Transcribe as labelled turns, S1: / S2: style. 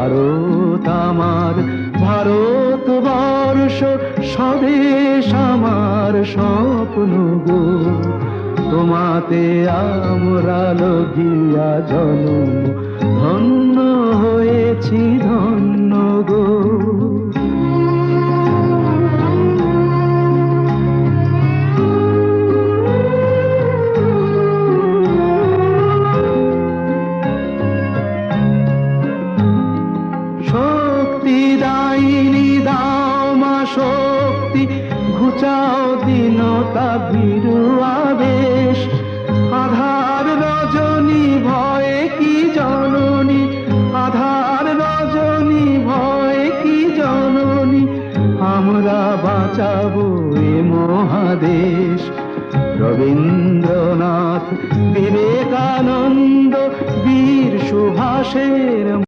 S1: ভারত আমার ভারতবর্ষ স্বদেশ আমার স্বপ্ন গো, তোমাতে আমরা লগিয়া জন্ম ধন্য হয়েছি ধন্য গো। শক্তি দায়িনী দাও মা শক্তি, ঘুচাও দীনতা ভীরু